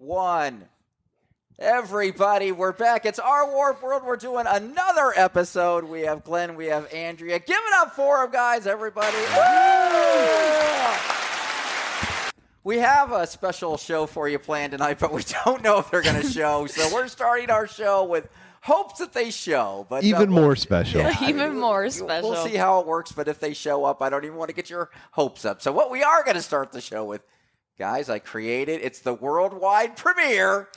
one. Everybody, we're back. It's our Warp World. We're doing another episode. We have Glenn, we have Andrea. Give it up for them, guys, everybody. We have a special show for you planned tonight, but we don't know if they're going to show. So we're starting our show with hopes that they show. But even more special. Yeah, even more special. We'll see how it works, but if they show up, I don't even want to get your hopes up. So what we are going to start the show with, guys, I created, it's the worldwide premiere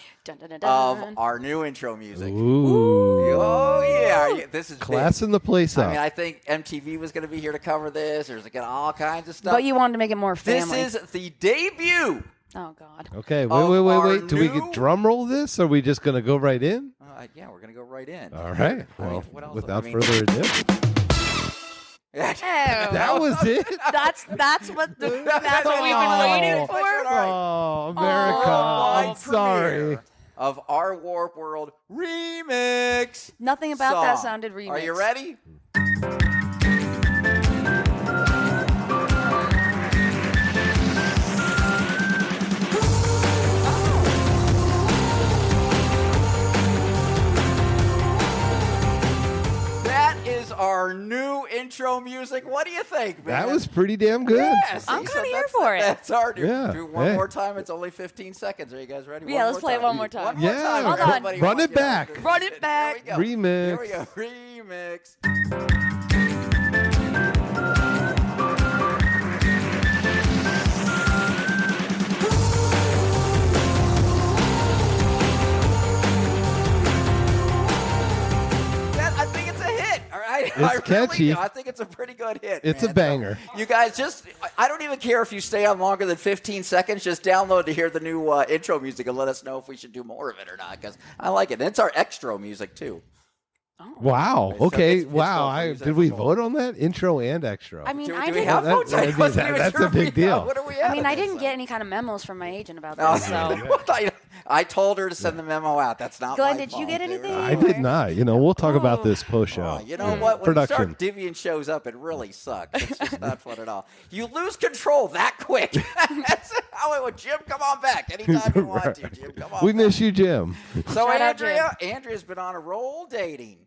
of our new intro music. Ooh. Oh, yeah. This is class big. in the place up. I mean, I think MTV was going to be here to cover this. There's all kinds of stuff. But you wanted to make it more family. This is the debut. Oh, God. Okay, wait. Do we get drum roll this, or are we just going to go right in? Yeah, we're going to go right in. All right. Well, without further ado. That was it? That's what we've been waiting for? Oh, America. I'm sorry. Of our Warp World remix. Nothing about that sounded remix. Are you ready? Our new intro music. What do you think, man? That was pretty damn good. Yeah, I'm kind of here for it. That's our new. Yeah. Do one more time. It's only 15 seconds. Are you guys ready? Yeah, let's play it one more time. One more time. Hold on. Run it back. Run it back. Here we go. Remix. Here we go. Remix. It's catchy. I think it's a pretty good hit. It's man. a banger. So you guys I don't even care if you stay on longer than 15 seconds. Just download to hear the new intro music and let us know if we should do more of it or not, because I like it. And it's our extra music, too. Oh. Wow. Okay. Wow. Did we vote on that? Intro and extra. I mean, do I we have votes? That's a big deal. What do we have? I mean, I didn't get any kind of memos from my agent about this. So. I told her to send the memo out. That's not Glenn, my did fault, you get anything? I did not. We'll talk about this post-show. You know what? When Production. you start divvying shows up, it really sucks. It's just not fun at all. You lose control that quick. That's how it would. Jim, come on back anytime you want to. Jim, come on. We miss you, Jim. So Andrea's been on a roll dating.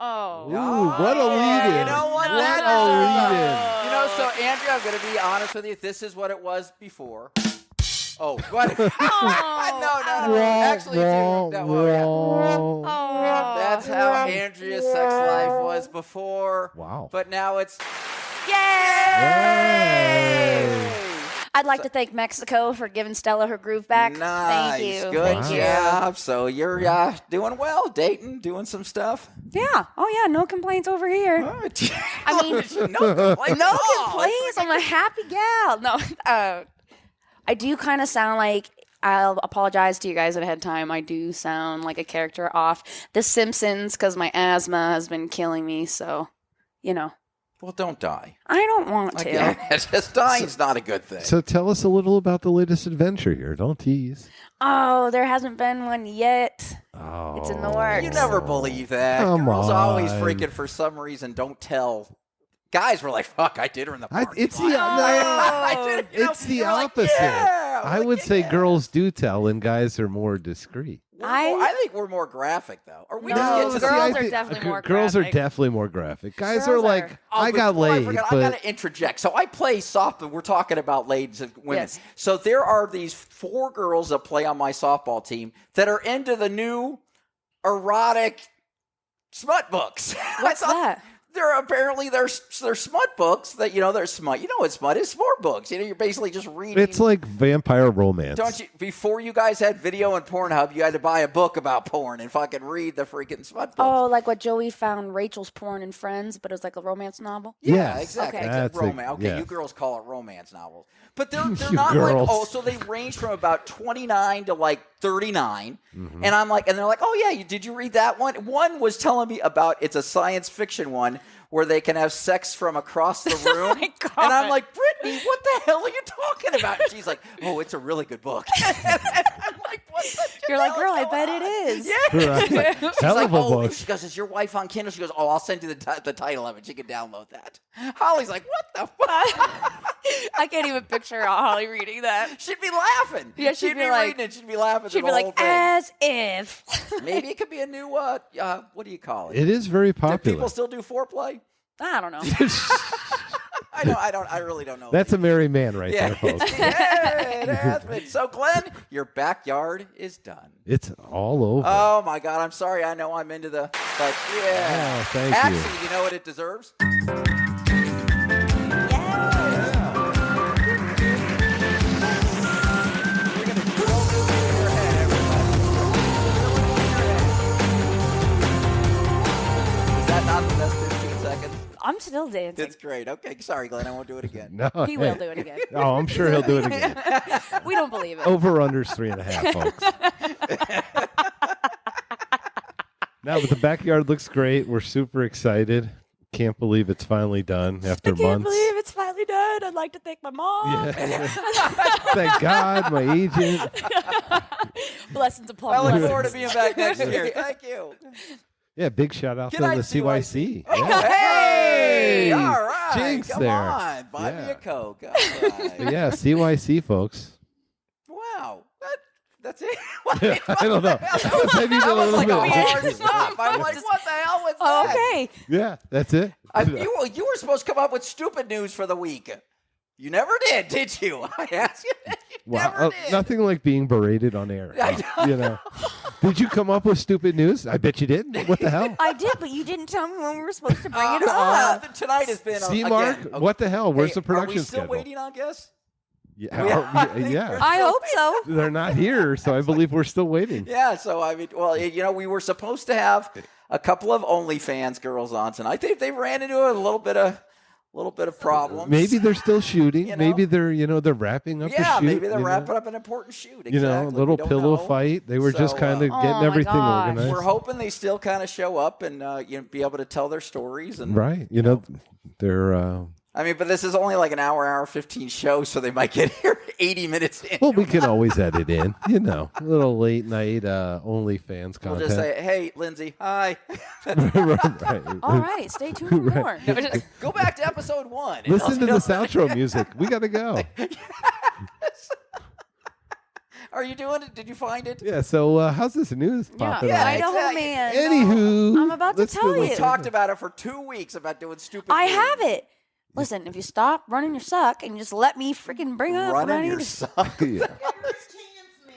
Oh. Ooh, what a lead-in. You know what? What a lead-in. So Andrea, I'm going to be honest with you. This is what it was before. Oh, what? No. Actually, that's how Andrea's sex life was before. Wow. But now it's... Yay! I'd like to thank Mexico for giving Stella her groove back. Nice. Thank you. Good job. So you're doing well, dating, doing some stuff? Yeah. Oh, yeah. No complaints over here. I mean, no complaints. No complaints. I'm a happy gal. No. I do kind of sound like, I'll apologize to you guys ahead of time, I do sound like a character off The Simpsons because my asthma has been killing me, so, Well, don't die. I don't want to. Just dying's not a good thing. So tell us a little about the latest adventure here. Don't tease. Oh, there hasn't been one yet. Oh. It's in the works. You never believe that. Come Girls always on. freaking, for some reason, don't tell. Guys were like, fuck, I did her in the parking It's lot. the I did it, it's the You're like, opposite. yeah. I would say girls do tell, and guys are more discreet. I think we're more graphic, though. Or we No, just get to girls the... are definitely more Girls are graphic. definitely more graphic. Guys Girls are like, I got before I laid, forget, but I got to interject. So I play softball. We're talking about ladies and women. Yes. So there are these 4 girls that play on my softball team that are into the new erotic smut books. What's that? They're smut books that, they're smut. You know what smut is? Sport books. You're basically just reading. it's like vampire romance. Don't you? Before you guys had video and Pornhub, you had to buy a book about porn and fucking read the freaking smut books. Oh, like what Joey found Rachel's porn in Friends, but it was like a romance novel? Yeah, Yes. exactly. Okay. It's That's romance. Okay, yeah. you girls call it romance novels. But they're You not girls. like, so they range from about 29 to like 39. And I'm like, and they're like, oh yeah, did you read that one? One was telling me about, it's a science fiction one where they can have sex from across the room. Oh my God. And I'm like, Brittany, what the hell are you talking about? And she's like, oh, it's a really good book. And I'm like, what the You're like, hell girl, I going bet on? it is. Yeah. Right. She's Hell like, of a oh, book. she goes, is your wife on Kindle? She goes, oh, I'll send you the title of it. She can download that. Holly's like, what the fuck? I can't even picture Holly reading that. She'd be laughing. Yeah, she'd be be like- reading it. She'd be laughing. She'd through be the whole like, thing. as if. Maybe it could be a new. What do you call it? It is very Do popular. people still do foreplay? I don't know. I really don't know. That's a merry man right there, folks. Yeah, it has been. So, Glenn, your backyard is done. It's all over. Oh my God! I'm sorry. I know I'm into the, but yeah. Oh, thank you. Actually, you know what it deserves? We're gonna drill this into your head, everybody. Drill it into your head. Is that not the best 15 seconds? I'm still dancing. It's great. Okay, sorry, Glenn. I won't do it again. No, He will do it again. Oh, I'm sure he'll do it again. We don't believe it. Over under's 3.5, folks. No, but the backyard looks great. We're super excited. Can't believe it's finally done after I can't months. believe it's finally done. I'd like to thank my mom. Yeah. Thank God, my agent. Blessings upon I look blessings. forward to being back next year. Thank you. Yeah, big shout out Good to the night, CYC. Oh, Yeah. hey! All right. Jinx Come there. on. Buy me Yeah. a Coke. All right. But yeah, CYC, folks. Wow. That's it? I don't know. I need a That was little like a bit. hard stop. I'm like, what the hell was Oh, that? okay. Yeah, that's it. You were supposed to come up with stupid news for the week. You never did you? I asked you. You never did. Nothing like being berated on air. You know. Did you come up with stupid news? I bet you didn't. What the hell? I did, but you didn't tell me when we were supposed to bring it up. Tonight has been See, again, Mark, okay. what the hell? Where's the Are production we still schedule? waiting on guests? Yeah, yeah. I hope so. They're not here, so I believe we're still waiting. Yeah, so I mean, well, we were supposed to have a couple of OnlyFans girls on tonight. They ran into a little bit of problems. Maybe they're still shooting. You know? Maybe they're wrapping up. Yeah, the shoot, maybe they're you know? wrapping up an important shoot. Exactly. You know, a little We don't pillow know. fight. They were just So, kind of Oh getting my everything gosh. organized. We're hoping they still kind of show up and be able to tell their stories. And Right. You know, they're. I mean, but this is only like an hour 15 show, so they might get here 80 minutes in. Well, we can always edit in. You know, a little late night OnlyFans We'll content. just say, hey, Lindsay, hi. right. All right, stay tuned for more. No, just- Go back to episode 1. Listen to this outro music. We got to go. Are you doing it? Did you find it? Yeah. So how's this news popping yeah, up? Idaho exactly. man. Anywho, I'm about to let's tell do you. We talked about it for 2 weeks about doing stupid I news. have it. Listen, if you stop running your suck and just let me freaking bring up what I Running need your to- suck. Yeah.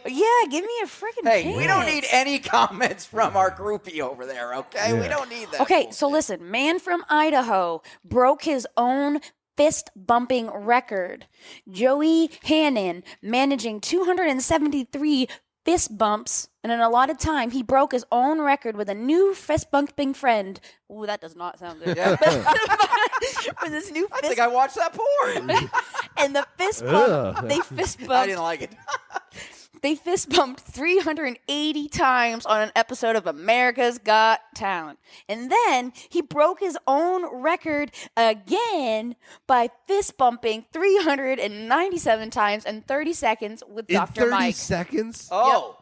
Yeah, give me a freaking Hey, chance. we don't need any comments from our groupie over there, okay? We Yeah. don't need that. Okay, so listen, man from Idaho broke his own fist bumping record. Joey Hannon managing 273 fist bumps in an allotted time. He broke his own record with a new fist bumping friend. Ooh, that does not sound good. Yeah. With this new I fist think I watched that porn. and the fist bump, Ugh. they fist I bumped. didn't like it. They fist bumped 380 times on an episode of America's Got Talent. And then he broke his own record again by fist bumping 397 times in 30 seconds with In Dr. 30 Mike. seconds. Oh,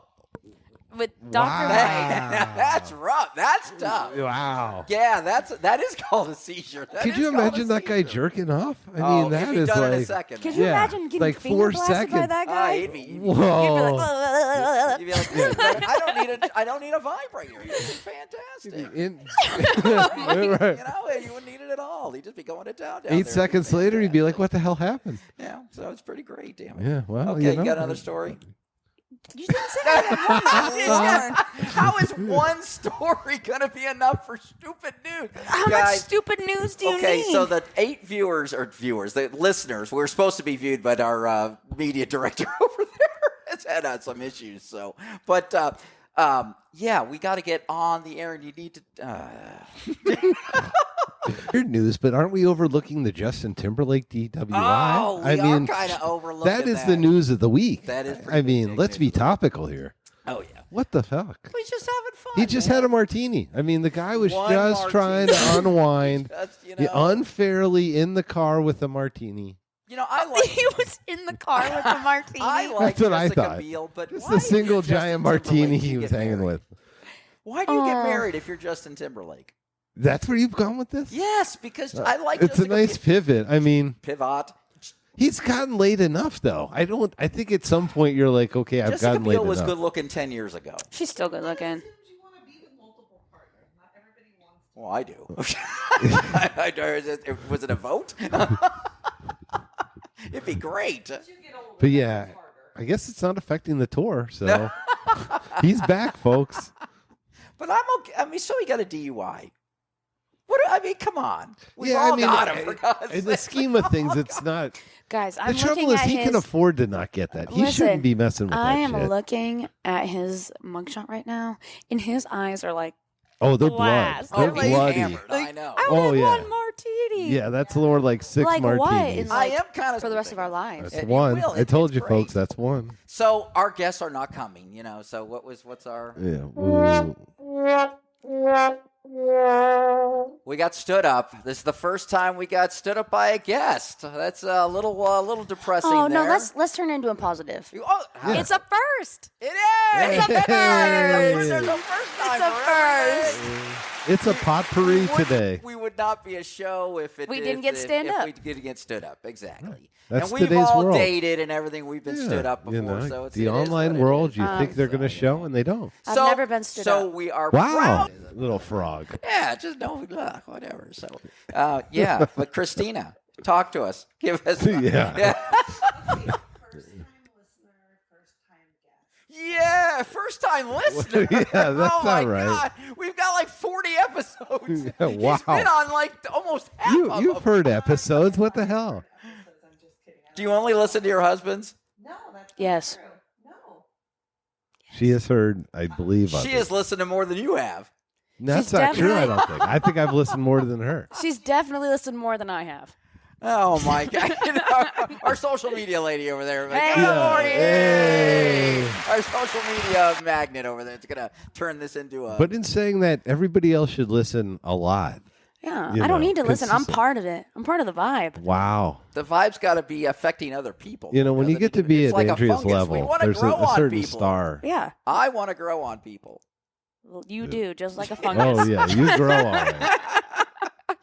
With Dr. Wow. Mike. that's rough. That's tough. Wow. Yeah, that is called a seizure. That Could is you called a imagine that guy seizure. jerking off? I Oh, mean, that he'd be is done in a like. second. Could you Yeah, imagine getting like finger 4 blasted by seconds. that guy? He'd be Whoa. like, I don't need a vibrator. It's fantastic. In- You Right. know, you wouldn't need it at all. He'd just be going to town down 8 there. seconds later, he'd be like, "What the hell happened?" Yeah, so it's pretty great, damn it. Yeah. Well, Okay, you you know. got another story? you didn't say that. How is one story going to be enough for stupid news? How much Guys, stupid news do you okay, need? so the 8 the listeners, we're supposed to be viewed, but our media director over there has had some issues. So, but yeah, we got to get on the air, and you need to. Weird news, but aren't we overlooking the Justin Timberlake DWI? Oh, we I mean, are kind of overlooking that is the news of the week. That is pretty I mean, big let's be news. topical here. Oh yeah, What the fuck? he's just having fun. He just man. had a martini. I mean, the guy was One just trying to martini. unwind. Just, you He know, unfairly in the car with a martini. I like. He was in the car with the martini. I like That's what I Jessica thought. Biel, but Just why a did single Justin giant martini Timberlake he get was hanging married? with. Why do you get Oh. married if you're Justin Timberlake? That's where you've gone with this? Yes, because I like It's a Jessica nice Biel. pivot. I mean, Pivot. He's gotten laid enough, though. I think at some point you're like, okay, I've Jessica gotten laid Biel was enough. good looking 10 years ago. She's still good looking. You want to be with multiple partners. Not everybody wants to. Well, I do. Was it a vote? It'd be great. As you get older, But that yeah, gets harder. I guess it's not affecting the tour. So he's back, folks. But I'm okay. I mean, so he got a DUI. I mean, come on. We've all got him, for God's in the sake. scheme of things, it's not. Guys, The I'm trouble looking is, at he his. can afford to not get that. He Listen, shouldn't be messing with I that am shit. looking at his mugshot right now, and his eyes are like, Oh, they're glass. blood. They're Oh, he's bloody. hammered, I know. I Oh, want yeah. one martini. Yeah, that's more like 6 Like what? martinis. It's I like am kind of for the rest of our lives. That's It one. will. I told It's you, great. folks. That's one. So our guests are not coming, So what's our? Yeah. Ooh. We got stood up. This is the first time we got stood up by a guest. That's a little depressing. Oh no, there. let's turn it into a positive. Oh, Yeah. It's a first. It is. It's a first. There's a first time It's a for everything. It's a potpourri today. We would not be a show if We didn't get stand up. If we didn't get stood up, exactly. That's and we've today's all world. dated and everything. We've been stood up before, you know, so it's the it is online what it world. is. You think they're going to show, and they don't. I've never been stood so up. we are Wow, proud. little frog. Yeah, just no, whatever. So, yeah, but Christina, talk to us. Give us, Yeah. yeah, first time listener. Yeah, that's oh my all right. God, we've got like 40 episodes. Yeah, wow. He's been on like almost half of You've them. heard episodes. What the hell? I'm just kidding. Do you only listen to your husbands? No, that's not Yes. true. No. She has heard, I believe. She has listened to more than you have. That's She's not true. I definitely- don't think. I think I've listened more than her. She's definitely listened more than I have. Oh my God! Our social media lady over there. Like, Hey. "Good Yeah. morning." Hey. Our social media magnet over there. It's gonna turn this into a. But in saying that, everybody else should listen a lot. Yeah, You I don't know, need to listen. I'm consistent. part of it. I'm part of the vibe. Wow. the vibe's got to be affecting other people. You know, when you get to be It's at like a Andrea's fungus. We level, wanna there's grow a on certain people. star. Yeah, I want to grow on people. well, you do just like a fungus. Oh yeah, you grow on it.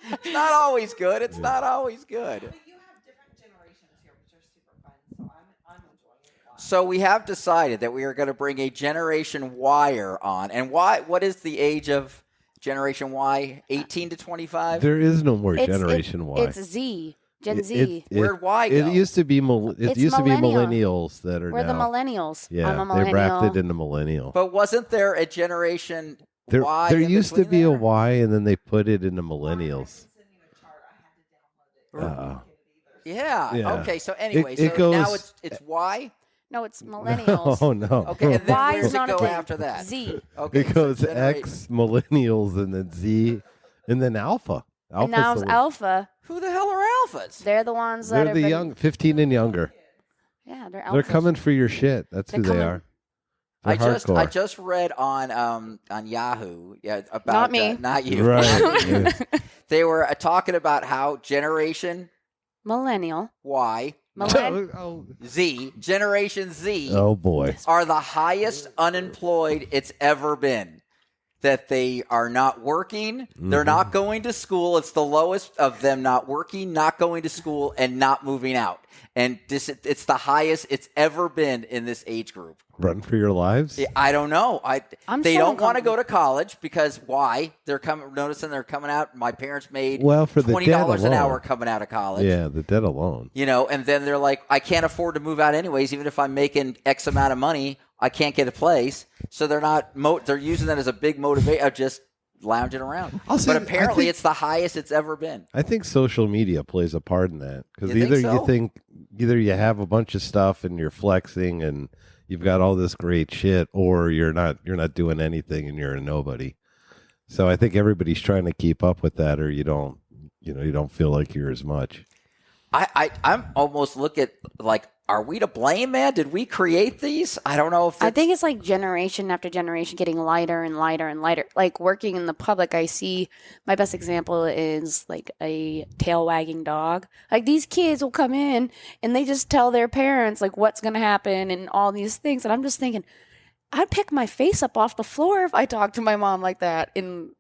It's not always good. It's not always good. But you have different generations here, which are super fun. So I'm enjoying it a lot. So we have decided that we are going to bring a Generation Wire on. And why? What is the age of Generation Y? 18 to 25? There is no more It's- Generation Y. It's Z, Gen Z. Where'd Y go? It used to be It's used to be millennial. millennials that are We're the now. millennials. Yeah, I'm a they millennial. wrapped it into millennial. But wasn't there a Generation There, Y? there in used to between be a there? Y, and then they put it into millennials. Send you a chart. I had to download it. Uh-oh. Yeah. Yeah. Okay. So anyway, It so now goes- it's Y. No, it's millennials. Oh no. Okay, and then Y where is does it not a go thing. after that? Z. Okay. It goes so X millennials and then Z and then Alpha. And now it's Alpha. Who the hell are alphas? They're the ones that They're have the been, young, 15 and younger. Yeah, they're alphas. They're coming for your shit. That's They're who they coming- are. They're I hardcore. just read on Yahoo, about Not me. not you. Right. Yeah. They were talking about how Generation Millennial. Y, Oh, Z, Generation Z oh boy. are the highest unemployed it's ever been. That they are not working, they're not going to school. It's the lowest of them not working, not going to school, and not moving out. And it's the highest it's ever been in this age group. Run for your lives? I don't know. I'm they so don't want to uncomfortable. go to college because why? They're noticing they're coming out. My parents made Well, for the $20 debt an hour alone. coming out of college. Yeah, the debt alone. And then they're like, I can't afford to move out anyways. Even if I'm making X amount of money, I can't get a place. So they're not. They're using that as a big motivation of just lounging around. I'll say- But apparently, I think- it's the highest it's ever been. I think social media plays a part in that because You think so? either you have a bunch of stuff and you're flexing and you've got all this great shit, or you're not doing anything and you're a nobody. So I think everybody's trying to keep up with that, or you don't feel like you're as much. I'm almost looking like, are we to blame, man? Did we create these? I don't know if I think it's like generation after generation getting lighter and lighter and lighter. Like working in the public, I see my best example is like a tail wagging dog. Like these kids will come in and they just tell their parents like what's going to happen and all these things. And I'm just thinking, I'd pick my face up off the floor if I talked to my mom like that in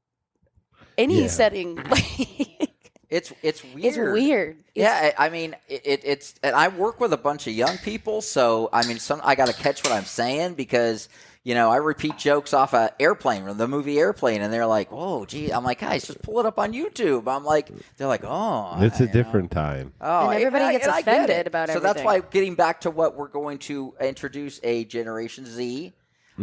any Yeah. setting. It's weird. It's weird. Yeah, I mean, it's and I work with a bunch of young people, so I mean, I got to catch what I'm saying because I repeat jokes off of Airplane from the movie Airplane, and they're like, "Whoa, gee!" I'm like, "Guys, just pull it up on YouTube." I'm like, they're like, "Oh, It's a different time. Oh, And everybody gets I get offended it. about So that's everything. why getting back to what we're going to introduce a Generation Z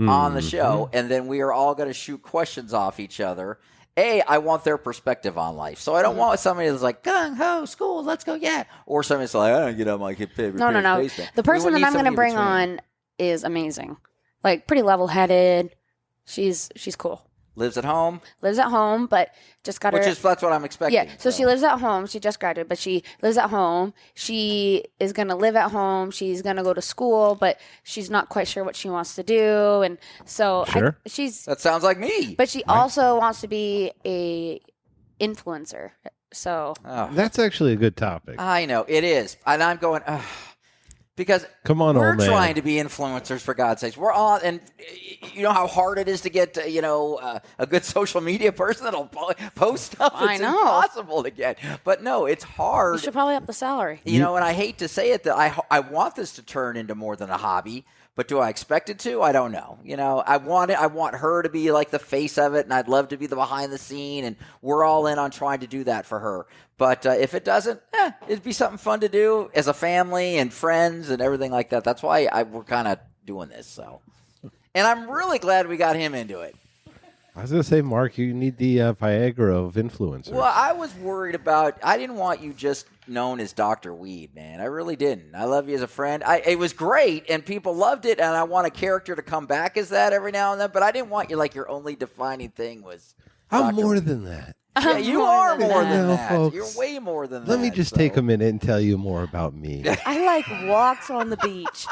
on the show, and then we are all going to shoot questions off each other. I want their perspective on life. So I don't want somebody that's like, gung ho, school, let's go, yeah. Or somebody that's like, I don't get on my kid favorite. No. basement. The person We that I'm need going to somebody bring in between. on is amazing. Like, pretty level-headed. She's cool. Lives at home, Lives at home, but just got her... that's what I'm expecting. Yeah, so she lives at home. She just graduated, but she lives at home. She is going to live at home. She's going to go to school, but she's not quite sure what she wants to do. And so Sure. That sounds like me. but she also wants to be a influencer. So Oh, That's actually a good topic. I know, it is. And I'm going, because Come on, we're old man. trying to be influencers, for God's sakes. We're on, and you know how hard it is to get, a good social media person that'll post stuff. I It's know. impossible to get. But no, it's you hard. should probably up the salary. And I hate to say it, that I want this to turn into more than a hobby. But do I expect it to? I don't know. I want her to be like the face of it, and I'd love to be the behind the scene, and we're all in on trying to do that for her. But if it doesn't, it'd be something fun to do as a family and friends and everything like that. That's why we're kind of doing this. So, and I'm really glad we got him into it. I was going to say, Mark, you need the Viagra of influencers. Well, I was worried about. I didn't want you just known as Dr. Weed, man. I really didn't. I love you as a friend. It was great, and people loved it, and I want a character to come back as that every now and then. But I didn't want you like your only defining thing was. I'm Dr. more Weed. than that. Yeah, you are more than No, that. folks. You're way more than that. Let me just take a minute and tell you more about me. I like walks on the beach.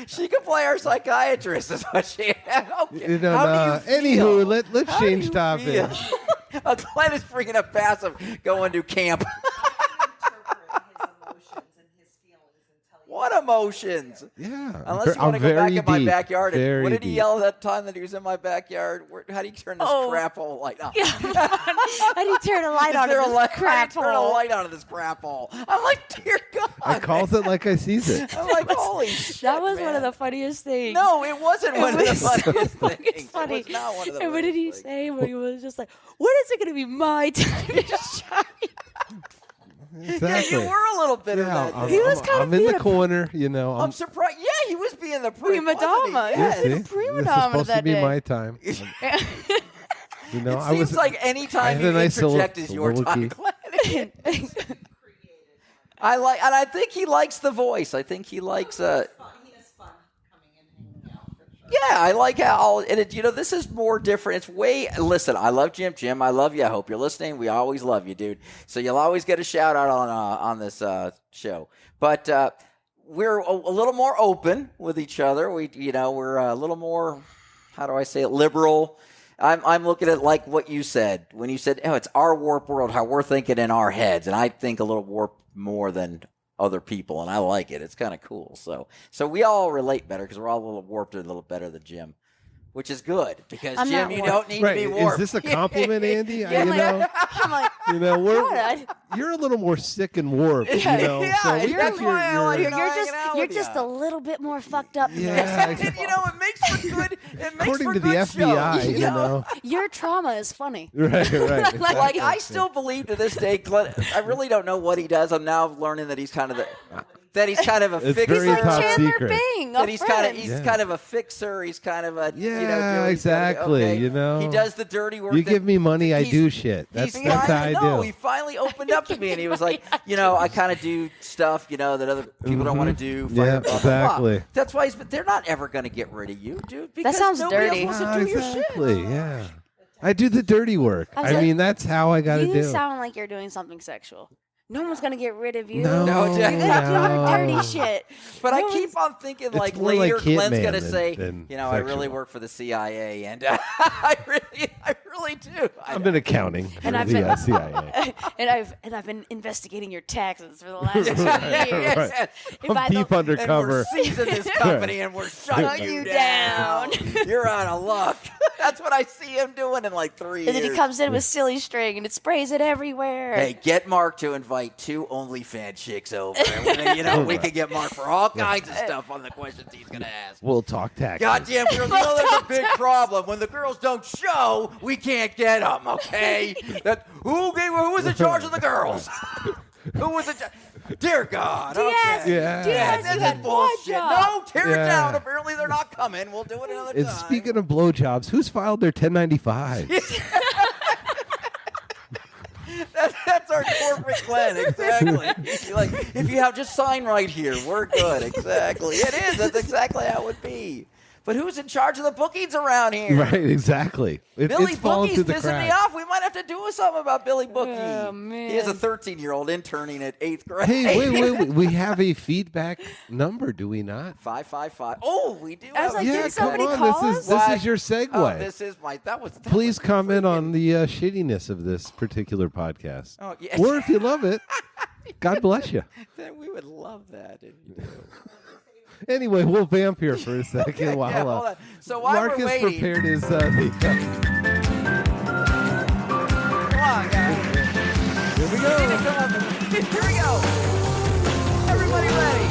She can play our psychiatrist. Is what she. Okay. How do you Anywho, feel? let's How do change you topics. feel? Glenn is bringing up passive going to camp. What emotions? Yeah. Unless you want to go back in my backyard. Very What did he deep. yell that time that he was in my backyard? How do you turn this crap hole light on? How do you turn a light Is on there in a this light? crap Turn a hole? light on in this crap hole. I'm like, dear God. I calls it like I sees it. I'm like, holy shit, That was one of man. the funniest things. No, it wasn't one of the was so funniest fucking things. funny. It was not one of the And what did he funniest say when he was just like, when is it going to be my time to shine? things. Exactly. Yeah, you were a little bitter Yeah, that day. He was kind of I'm in the being a corner, I'm surprised. Yeah, he was being the prima donna. Yes. Yeah, see? prima This is donna supposed to that be day. my time. It seems like any I time had you a nice interject is your time. soliloquy. And I think he likes the voice. I think he likes. He has fun coming in and hanging out for sure. Yeah, I like how. This is more different. It's way. Listen, I love Jim. Jim, I love you. I hope you're listening. We always love you, dude. So you'll always get a shout out on this show. But we're a little more open with each other. We're a little more. How do I say it? Liberal. I'm looking at like what you said when you said, "Oh, it's our warp world, how we're thinking in our heads," and I think a little warp more than other people, and I like it. It's kind of cool. So we all relate better because we're all a little warped, a little better than Jim, which is good because I'm Jim, not you warped. don't need Right. to be Is warped. this a compliment, Andy? Yeah, I'm like, You're a little more sick and warped, Yeah, so we that's think why I like you're hanging out just with ya. a little bit more fucked up than the Yeah, rest of And, us. it makes for good. It makes according for to the good FBI, shows, you know. Your trauma is funny. Right. Like I still believe to this day, Glenn. I really don't know what he does. I'm now learning that he's kind of a It's fixer. very top Chandler secret. Bing, That a he's friend. kind of a fixer. He's kind of a Yeah, doing exactly, okay. you know. He does the dirty work. You that- give me money, I he's- do shit. That's how I do. He finally opened up to me, and he was like, I kind of do stuff, that other people don't want to do. Yeah, blah, blah, blah. exactly. That's why they're not ever going to get rid of you, dude. Because sounds nobody dirty. else wants to do your shit. Exactly, yeah. I do the dirty work. I was I mean, like, that's how I got to You do. sound like you're doing something sexual. No one's gonna get rid of you. No, You're gonna do your dirty no. shit. But I No keep on thinking, It's like, more later like Glenn's Hitman going to than- say, than I really sexual. work for the CIA, and I really do. I've been accounting for And I've the been- CIA. and I've been investigating your taxes for the last 2 years. Right. If I'm I deep don't- And we're undercover. seizing this company, and we're shutting Shut you you down. down. You're out of luck. That's what I see him doing in like 3 years. And then he comes in with silly string and it sprays it everywhere. Hey, get Mark to invite 2 OnlyFans chicks over. We can get Mark for all kinds of stuff on the questions he's going to ask. We'll talk taxes. Goddamn girls, there's a big problem. When the girls don't show, we can't get them, okay? Who was in charge of the girls? Who was in charge? Dear God. Diaz, Okay. Yeah. Diaz, That's you had bullshit. one No, tear it Yeah. down. Apparently they're not coming. We'll do it another And time. speaking of blowjobs, who's filed their 1095? That's our corporate plan, exactly. If you have just sign right here, we're good. Exactly. It is. That's exactly how it would be. But who's in charge of the bookings around here? Right, exactly. Billy it's fallen Bookie's through the pissing me cracks. off. We might have to do something about Billy Bookie. Oh, man. He is a 13-year-old interning at 8th grade. Hey, wait. We have a feedback number, do we not? 555. Oh, we do. I was have like, a did Yeah, somebody come call on. us? This is your segue. Oh, this is my. That was. Please comment on the shittiness of this particular podcast. Oh, yeah. Or if you love it, God bless you. We would love that if you do. Anyway, we'll vamp here for a second while Yeah, hold on. So while Marcus we're waiting, prepared his. come on, guys. Here we We need to go. come up. Here we go. Everybody ready?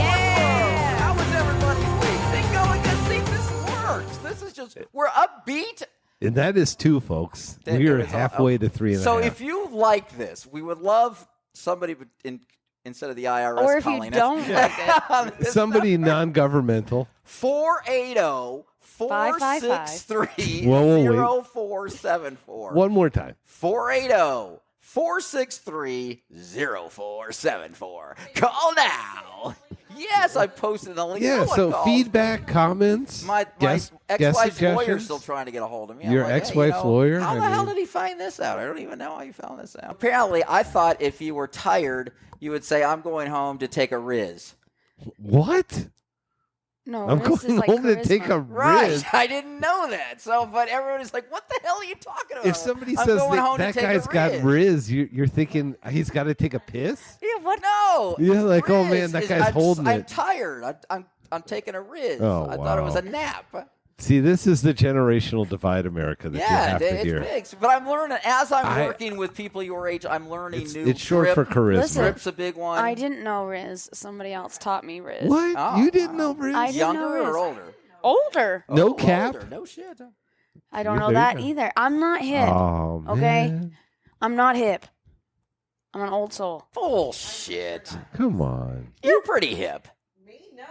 Yeah. How was everybody's week? Bingo and see, this works. This is just, we're upbeat. And that is 2, folks. That We are is all- halfway to 3.5. So if you like this, we would love somebody instead of the IRS Or if you calling don't us. like it. On this somebody non-governmental. 480-463-0474. Whoa, 0474. One more time. 480-463-0474. Call now. Yes, I posted a link. Yeah, No one so called. feedback, comments, My guest ex-wife's lawyer's suggestions. still trying to get a hold of me. I'm Your like, hey, ex-wife's lawyer? How I the hell mean- did he find this out? I don't even know how you found this out. Apparently, I thought if you were tired, you would say, I'm going home to take a Riz. What? No, I'm this is going like home to charisma. take a Right. Riz. I didn't know that. So, but everyone is like, what the hell are you talking about? If somebody I'm says going home to that take a guy's got Riz. Riz, you're thinking he's got to take a piss? Yeah, what? No. Yeah, like, oh, Riz man, that is- guy's holding I'm it. tired. I'm taking a Riz. Oh, I thought it was wow. a nap. See, this is the generational divide, America, that you Yeah, have to it's hear. big. But I'm learning as I'm I- working with people your age. I'm learning new. It's short for charisma. Listen, Grip's a big one. I didn't know Riz. Somebody else taught me Riz. What? Oh, you didn't wow. know Riz? I didn't Younger know or Riz. older? Older. No Oh, cap? older. No shit. I don't Yeah, know there that you go. either. I'm not hip. Oh, Okay. man. I'm not hip. I'm an old soul. Bullshit. Come on. You're pretty hip. Me? No.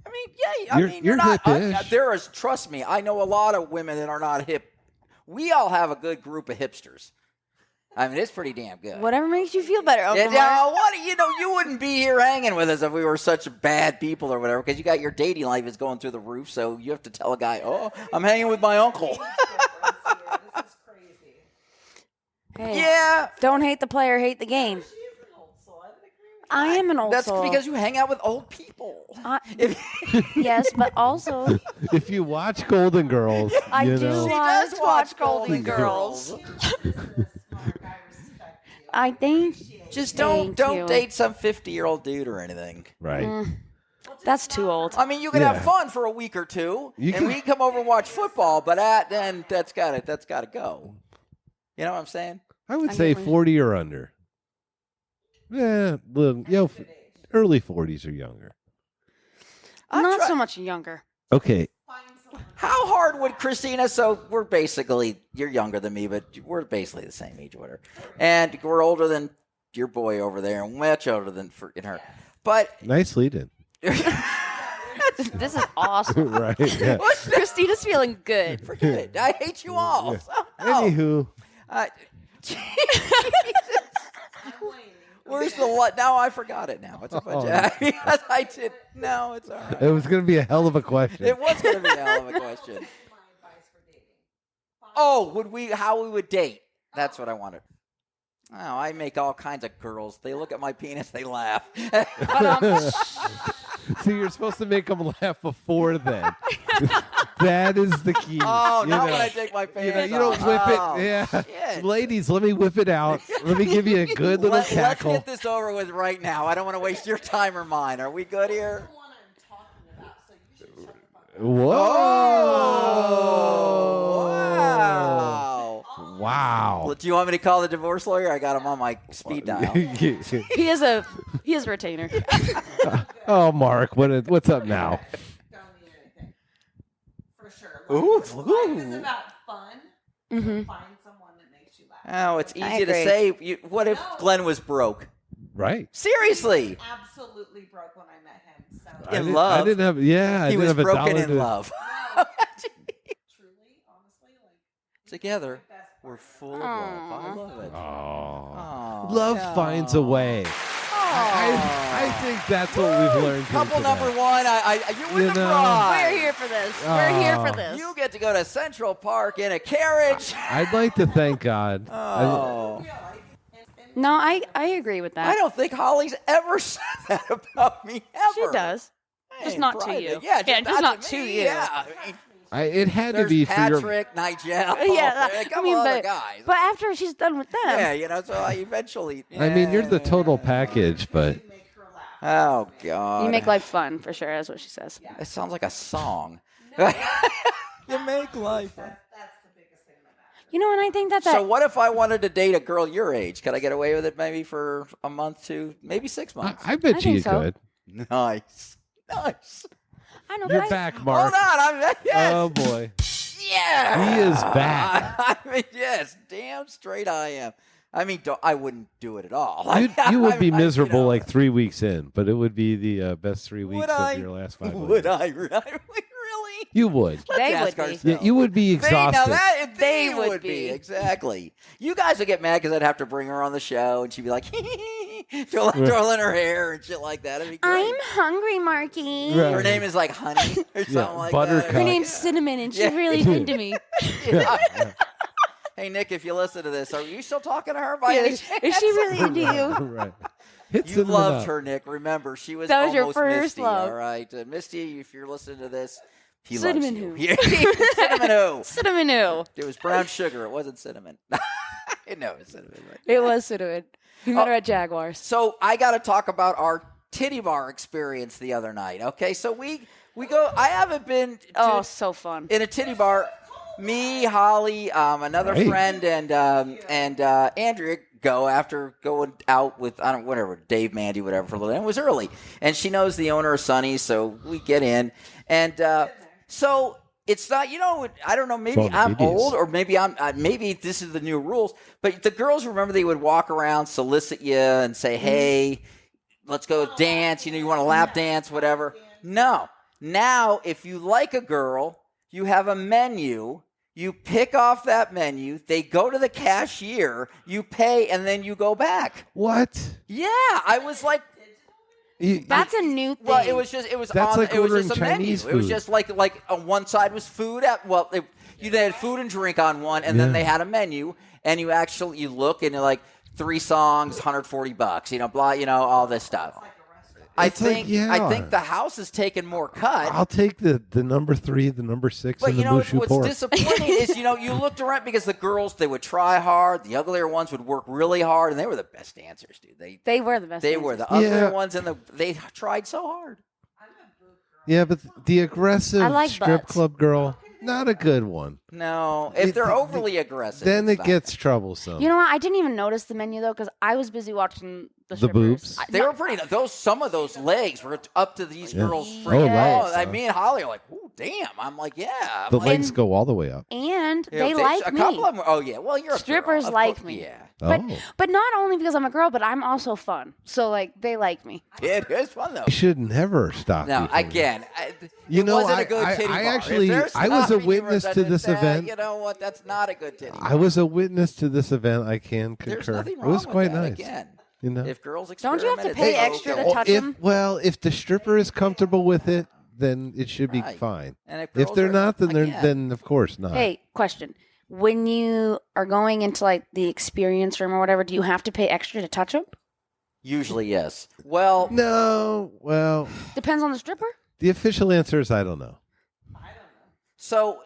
I mean, yeah. You're you're not. hip-ish. There is. Trust me. I know a lot of women that are not hip. We all have a good group of hipsters. I mean, it's pretty damn good. Whatever makes you feel better, Uncle Yeah, Mark. now, what you wouldn't be here hanging with us if we were such bad people or whatever, because you got your dating life is going through the roof, so you have to tell a guy, "Oh, I'm hanging with my uncle." This is crazy. Hey, Yeah, don't hate the player, hate the game. She is an old soul. I would agree with I am an old that's soul. because you hang out with old people. If- Yes, but also If you watch Golden Girls, I you do know. She watch does watch Golden Golden Girls. Girls. you. You're a smart guy. Respect you. I think Just Thank don't you. date some 50-year-old dude or anything. Right. that's too old. I mean, you can Yeah. have fun for a week or two, You and can- we can come over and watch football, but then that's got to go. You know what I'm saying? I would I say get what- 40 or under. Yeah, early 40s or younger. I'm Not try- so much younger. Okay. Find someone. How hard would Christina? So you're younger than me, but we're basically the same age, whatever. And we're older than your boy over there, and much older than her. But Nice lead in. This is awesome. Right. Yeah. Christina's feeling good. forget it. I hate you all. So, no. Anywho, Where's the what? Now I forgot it. Now it's a bunch of because I did. No, it's all right. it was going to be a hell of a question. It was going to be a hell of a question. My advice for dating. Oh, how we would date? That's what I wanted. Oh, I make all kinds of girls. They look at my penis, they laugh. So you're supposed to make them laugh before then. That is the key. Oh, you not know. when I take my pants You don't off. whip Oh, it. Yeah. shit. Ladies, let me whip it out. Let me give you a good little Let's cackle. get this over with right now. I don't want to waste your time or mine. Are we good here? That's the one I'm talking about, so you should check the phone. Whoa. Do you want me to call the divorce lawyer? I got him on my speed dial. He is a retainer. Oh, Mark, what's up now? Don't need anything. For sure. Ooh, Life is ooh. about fun. Mm-hmm. So find someone that makes you laugh. Oh, it's I easy to agree. say. What if No. Glenn was broke? Right. Seriously. Absolutely broke when I met him. So In I didn't- love. I didn't have. Yeah, I He didn't was have a broken dollar in to- love. no, truly, honestly, like Together, best we're partner. full of love. I love it. Oh. Aw, Love yeah. finds a way. I think that's what we've learned. here Couple today. number one. You win You the know. prize. We're here for this. We're here for this. You get to go to Central Park in a carriage. I'd like to thank God. Oh. Feel like, and No, I agree with that. I don't think Holly's ever said that about me ever. She does. Hey, Just not to private. you. Yeah, Yeah, just not me. to you. Yeah. I mean, It had to there's be for your. Patrick, Nigel. Yeah, a I couple mean, other but guys. but after she's done with them, yeah, so I eventually. I mean, you're the total package, but you make her laugh. Oh God. you make life fun for sure. That's what she says. It sounds like a song. You make life. That's the biggest thing that matters. You know, and I think that So what if I wanted to date a girl your age? Could I get away with it maybe for a month, 2, maybe 6 months? I bet I you think you so. could. Nice. I know. You're but back, Hold Mark. on. Yes. Oh boy. Yeah. He is back. I mean, yes. Damn straight I am. I mean, I wouldn't do it at all. You would be I- miserable you know, like 3 weeks in, but it would be the best 3 weeks Would of I? your last 5 months. Would I really? You would. Let's They ask would be. ourselves. Yeah, you would be They, now exhausted. that, they They would would be. be. Exactly. You guys would get mad because I'd have to bring her on the show and she'd be like, twirling her hair and shit like that. It'd be great. I'm hungry, Marky. Right. Her name is like Honey or something like Buttercup. that. Her name's Cinnamon, and she's Yeah. really into me. Yeah. Hey, Nick, if you listen to this, are you still talking to her by any Is chance? she really into you? Right. Hit You cinnamon loved up. her, Nick. Remember, she was That was your almost first Misty. love. All right, Misty, if you're listening to this, he Cinnamon loves who? you. Cinnamon who? Cinnamon who? It was brown sugar. It wasn't cinnamon. No, it was cinnamon. Right? It was Cinnamon. We met her at Jaguars. So I got to talk about our titty bar experience the other night. Okay, so we go. I haven't been to, Oh, so fun. in a titty bar. Me, Holly, another Right. friend, and Andrea go after going out with whatever Dave, Mandy, whatever for a little. And it was early, and she knows the owner of Sonny's, so we get in, and so it's not. I don't know. Maybe Well, I'm it is. old, or maybe maybe this is the new rules. But the girls, remember, they would walk around, solicit you, and say, "Hey, let's go dance. You want a lap dance, whatever." No. Now, if you like a girl, you have a menu. You pick off that menu. They go to the cashier. You pay, and then you go back. What? Yeah, I was like, That's a new thing. well, it was That's on. like It was ordering just a menu. Chinese It was food. just like on one side was food. They had food and drink on one, and then Yeah. they had a menu, and you look and you're like 3 songs, $140. Blah, all this stuff. I It's like, think yeah. the house is taking more cut. I'll take the number 3, the number 6, But and the Mushu what's pork. disappointing is you looked around because the girls, they would try hard, the uglier ones would work really hard, and they were the best dancers, dude. They were the best. They were the dancers. uglier Yeah. ones, and they tried so hard. Yeah, but the aggressive I like strip butts. club girl, not a good one. No, if they're overly aggressive, Then it's it not. gets troublesome. You know what? I didn't even notice the menu though because I was busy watching the The strippers. boobs? They were pretty. Some of those legs were up to these girls' Yes. freaking. Oh, legs, I huh? mean, Holly are like, "Ooh, damn!" I'm like, "Yeah." I'm the like, legs go all the way up. and you know, they like a me. couple of them. Oh yeah, well you're a Strippers girl. Of like course- me. Yeah, But not only because I'm a girl, but I'm also fun. So like they like me. it is fun though. You should never stop. No, you from- again, You it know, wasn't I- a good I- titty I bar. If actually- they're I was a stopping you witness for to this that, event. You know what? That's not a good titty bar. I was a witness to this event. I can There's concur. nothing It wrong was with quite that. nice. Again, You know, if girls Don't you have to experiment, pay it's extra to okay. touch if them? if the stripper is comfortable with it, then it should be Right. fine. And if If girls they're are- not, then again, then of course not. Hey, question. When you are going into like the experience room or whatever, do you have to pay extra to touch them? usually yes. Well, No, well, Depends on the stripper. the official answer is I don't know. so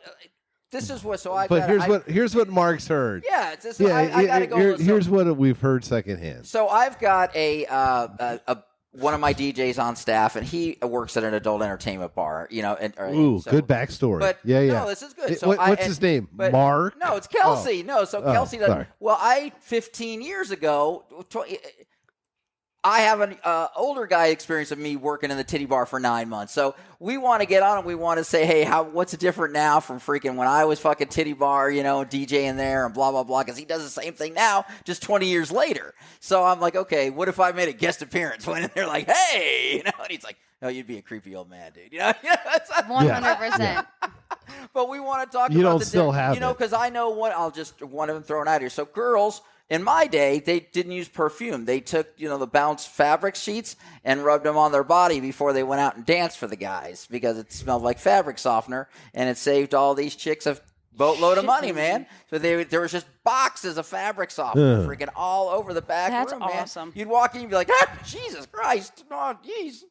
this is what. So I. But gotta, here's what Mark's heard. Yeah, it's just, Yeah, I got to go. here- with here's what we've heard secondhand. So I've got a one of my DJs on staff, and he works at an adult entertainment bar. Ooh, so, good backstory. But yeah. no, this is good. So what's his name? but- Mark? No, it's Kelsey. No, so Kelsey doesn't. sorry. Well, 15 years ago, I have an older guy experience of me working in the titty bar for 9 months. So we want to get on and we want to say, hey, what's different now from freaking when I was fucking titty bar, DJing there and blah, blah, blah, because he does the same thing now, just 20 years later. So I'm like, okay, what if I made a guest appearance? When they're like, hey, and he's like, no, you'd be a creepy old man, dude. It's like, 100%. but we want to talk You about don't the still have it. because I know I'll just one of them thrown out here. So girls, in my day, they didn't use perfume. They took, the Bounce fabric sheets and rubbed them on their body before they went out and danced for the guys because it smelled like fabric softener, and it saved all these chicks a boatload of money, man. So there was just boxes of fabric softener freaking all over the back That's room, man. awesome. You'd walk in and be like, Jesus Christ, oh, jeez.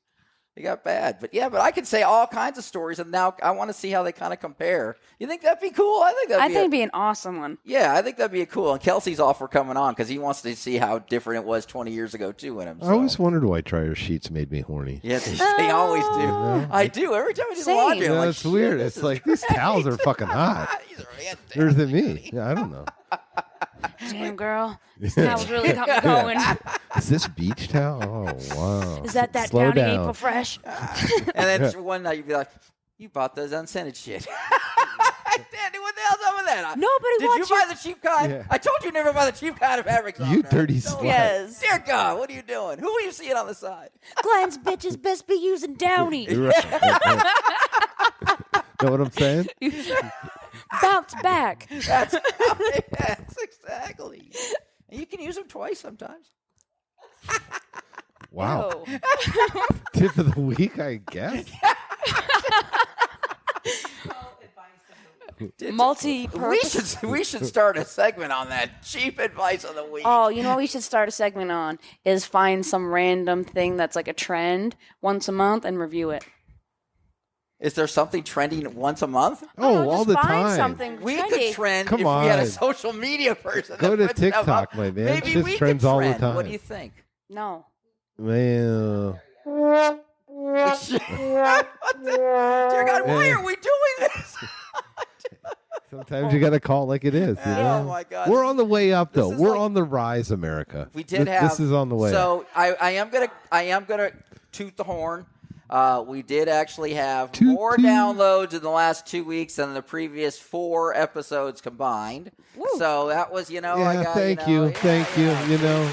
They got bad. But I could say all kinds of stories, and now I want to see how they kind of compare. You think that'd be cool? I think it'd be an awesome one. Yeah, I think that'd be cool. And Kelsey's all for coming on because he wants to see how different it was 20 years ago, too, in him. I always wondered why dryer sheets made me horny. Yeah, they always do. I do. Every time I do the Same. laundry, I'm Yeah, like, it's weird. this It's is like, these towels are fucking hot. These are fantastic. Better than me. Yeah, I don't know. Damn, girl. This towel's really got me going. Is this beach towel? Oh, wow. Is that Slow Downy down. April Fresh? And then one night you'd be like, you bought those unscented shit. Daddy, what the hell's up with that? Nobody Did wants you buy your- the cheap kind? Yeah. I told you never buy the cheap kind of fabric softener. You dirty No, slut. Yes. Dear God, what are you doing? Who are you seeing on the side? Glenn's bitches best be using Downy. You're right. Know what I'm saying? Bounce back. That's exactly. And you can use them twice sometimes. Wow. Ew. Tip of the week, I guess. Multi-purpose. We should start a segment on that. Cheap advice of the week. Oh, you know what we should start a segment on is find some random thing that's like a trend once a month and review it. Is there something trending once a month? Oh, No, all just the find time. something We trendy. could trend Come if we had a on. social media person. Go that to puts stuff TikTok, up. my man. Maybe Shit we could trends all the trend. What time. do you think? No. Man. Dear God, why are we doing this? Sometimes you got to call it like it is. You know? Oh my God. We're on the way up, though. is We're like- on the rise, America. We did This is on the way up. So I am gonna toot the horn. We did actually have Toot, more toot. downloads in the last 2 weeks than the previous 4 episodes combined. So that was, I Yeah, got, thank you. yeah, Thank you. You know,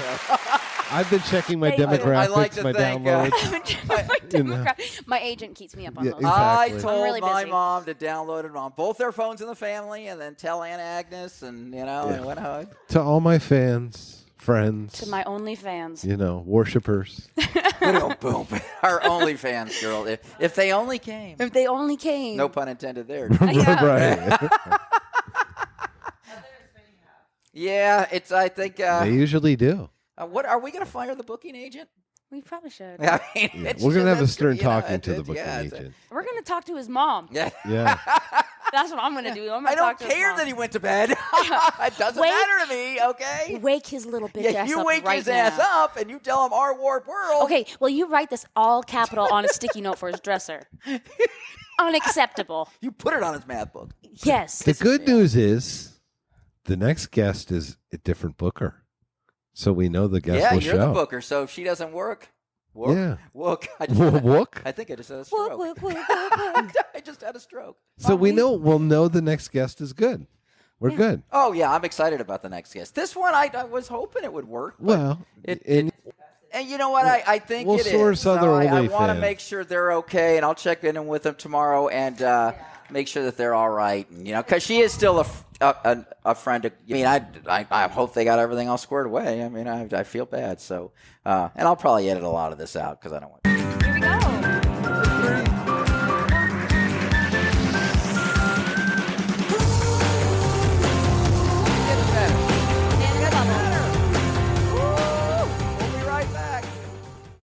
I've been checking my Thank you. demographics, I like to my thank, downloads. You know. My agent keeps me up on Yeah, those. exactly. I told really my busy. mom to download it on both their phones in the family, and then tell Aunt Agnes, and and went home. To all my fans, friends, To my OnlyFans. worshipers. Boom, boom. Our OnlyFans girl. If they only came. If they only came. No pun intended there. Right. Yeah, it's. I think. They usually do. What are we going to fire the booking agent? We probably should. I mean, Yeah, it's we're going to just- have a stern you know, talking it's- to the it's- booking yeah, it's- agent. We're going to talk to his mom. Yeah. Yeah. That's what I'm going to do. I'm going I to don't talk to his care mom. that he went to bed. It doesn't Wait. matter to me, okay? Wake his little bitch Yeah, ass you up wake right his now. ass up and you tell him our warped world. Okay, well, you write this all capital on a sticky note for his dresser. Unacceptable. You put it on his math book. Yes. The good news is the next guest is a different booker. So we know the guest Yeah, will you're show. the booker, so if she doesn't work, Yeah. Wook. Wook? I think I just had a Wook, stroke. wook, wook, wook, wook. I just had a stroke. So we'll know the next guest is good. We're good. Oh, yeah, I'm excited about the next guest. This one, I was hoping it would work. but Well, And you know what? I think we'll it is. source other I Only want to fans. make sure they're okay, and I'll check in with them tomorrow and make sure that they're all right. And, because she is still a friend. I mean, I hope they got everything all squared away. I mean, I feel bad. So, and I'll probably edit a lot of this out because I don't want. Here we go.